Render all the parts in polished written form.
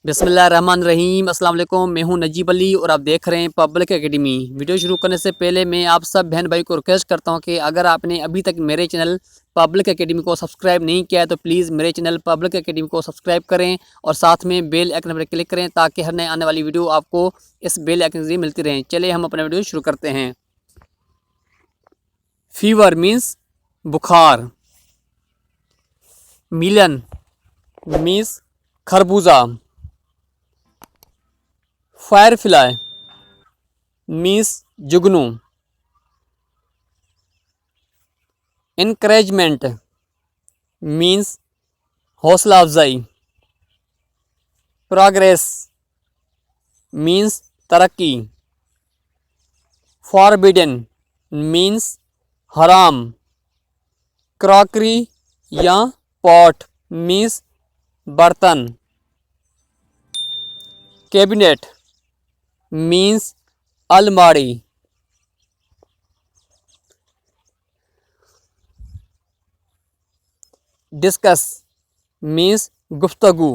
बिस्मिल्लाहिर्रहमानिर्रहीम। अस्सलाम वालेकुम। मैं हूं नजीब अली और आप देख रहे हैं पब्लिक एकेडमी। वीडियो शुरू करने से पहले मैं आप सब बहन भाई को रिक्वेस्ट करता हूं कि अगर आपने अभी तक मेरे चैनल पब्लिक एकेडमी को सब्सक्राइब नहीं किया है तो प्लीज़ मेरे चैनल पब्लिक एकेडमी को सब्सक्राइब करें और साथ में बेल आइकन पर क्लिक करें ताकि हर नए आने वाली वीडियो आपको इस बेल आइकन से मिलती रहें। चलिए हम अपना वीडियो शुरू करते हैं। फीवर मीन्स बुखार। मिलन मीन्स खरबूजा। फायरफ्लाई मीन्स जुगनू। इनकरेजमेंट मीन्स हौसला अफजाई। प्रोग्रेस मीन्स तरक्की। फॉरबिडन मीन्स हराम। क्रॉकरी या पॉट मीन्स बर्तन। कैबिनेट मीन्स अलमारी। डिस्कस मीन्स गुफ्तगू।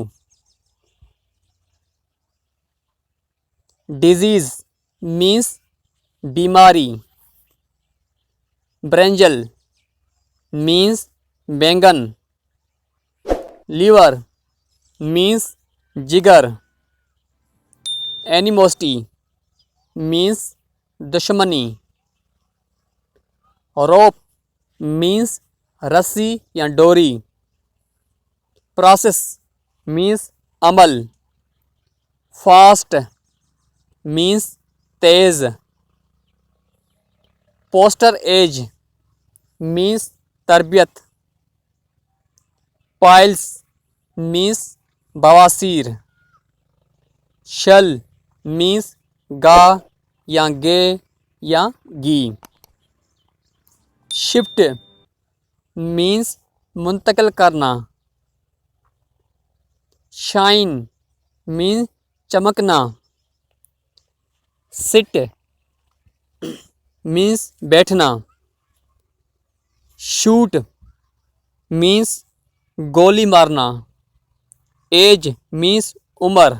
डिजीज मीन्स बीमारी। ब्रेंजल मीन्स बैंगन। लीवर मीन्स जिगर। एनिमोसिटी मीन्स दुश्मनी। रोप मीन्स रस्सी या डोरी। प्रोसेस मीन्स अमल। फास्ट मीन्स तेज। पोस्टर एज मीन्स तरबियत। पाइल्स मीन्स बवासीर। शल मीन्स गा या गे या गी। शिफ्ट मीन्स मुंतकिल करना। शाइन मीन्स चमकना। सिट मीन्स बैठना। शूट मीन्स गोली मारना। एज मीन्स उम्र।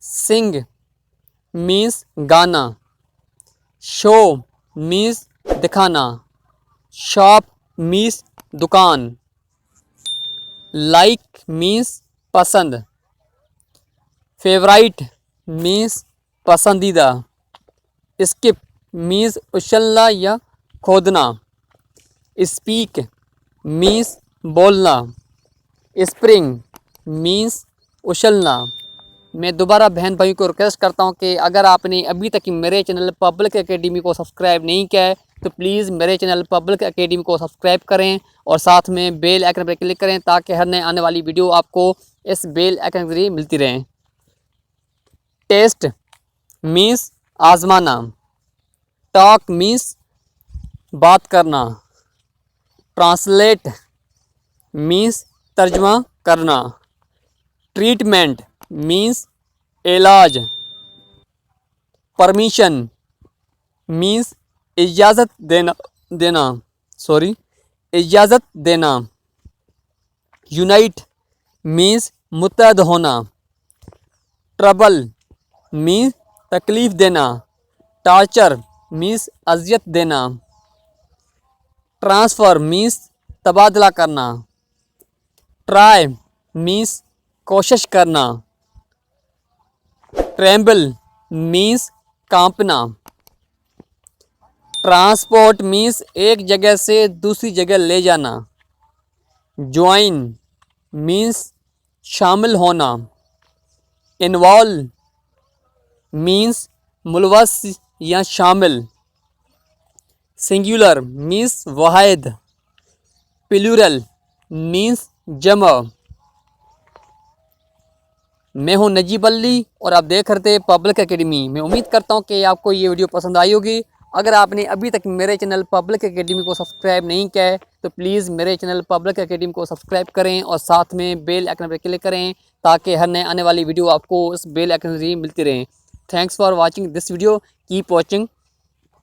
सिंग मीन्स गाना। शो मीन्स दिखाना। शॉप मीन्स दुकान। लाइक मीन्स पसंद। फेवराइट मीन्स पसंदीदा। स्किप मीन्स उछलना या खोदना। स्पीक मीन्स बोलना। स्प्रिंग मीन्स उछलना। मैं दोबारा बहन भाई को रिक्वेस्ट करता हूं कि अगर आपने अभी तक मेरे चैनल पब्लिक एकेडमी को सब्सक्राइब नहीं किया है तो प्लीज़ मेरे चैनल पब्लिक एकेडमी को सब्सक्राइब करें और साथ में बेल आइकन पर क्लिक करें ताकि हर नए आने वाली वीडियो आपको इस बेल आइकन के जरिए मिलती रहें। टेस्ट मीन्स आजमाना। टॉक मीन्स बात करना। ट्रांसलेट मीन्स तर्जमा करना। ट्रीटमेंट मीन्स इलाज। परमिशन मीन्स इजाज़त देना। यूनाइट मीन्स मुत्तहद होना। ट्रबल मीन्स तकलीफ़ देना। टॉर्चर मीन्स अजियत देना। ट्रांसफ़र मीन्स तबादला करना। ट्राई मीन्स कोशिश करना। ट्रेम्बल मीन्स कांपना। ट्रांसपोर्ट मीन्स एक जगह से दूसरी जगह ले जाना। ज्वाइन मीन्स शामिल होना। इन्वॉल्व मीन्स मुलवस या शामिल। सिंगुलर मीन्स वाहिद। प्लूरल मीन्स जमा। मैं हूं नजीब अली और आप देख रहे थे पब्लिक एकेडमी। मैं उम्मीद करता हूं कि आपको ये वीडियो पसंद आई होगी। अगर आपने अभी तक मेरे चैनल पब्लिक एकेडमी को सब्सक्राइब नहीं किया है तो प्लीज़ मेरे चैनल पब्लिक एकेडमी को सब्सक्राइब करें और साथ में बेल आइकन पर क्लिक करें ताकि हर नए आने वाली वीडियो आपको इस बेल आइकन से मिलती रहें। Thanks for watching this video. Keep watching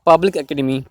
public academy.